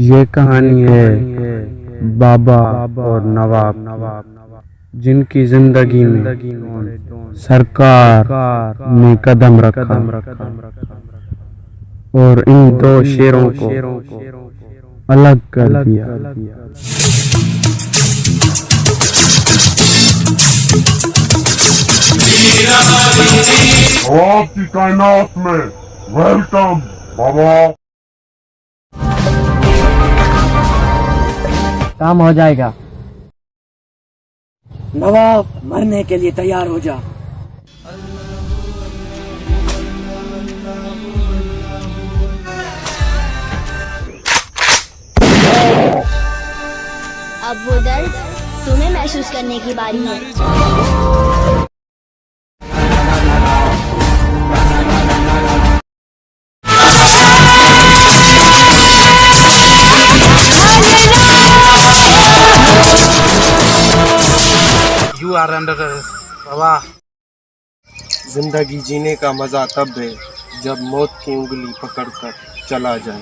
ये कहानी है बाबा और नवाब जिनकी जिंदगी में सरकार ने कदम रखा और इन दो शेरों को अलग कर दिया। आपकी कायनात में वेलकम बाबा। काम हो जाएगा। नवाब मरने के लिए तैयार हो जा। अब वो दर्द तुम्हें महसूस करने की बारी है। You are under arrest, बाबा। जिंदगी जीने का मजा तब है जब मौत की उंगली पकड़कर चला जाए।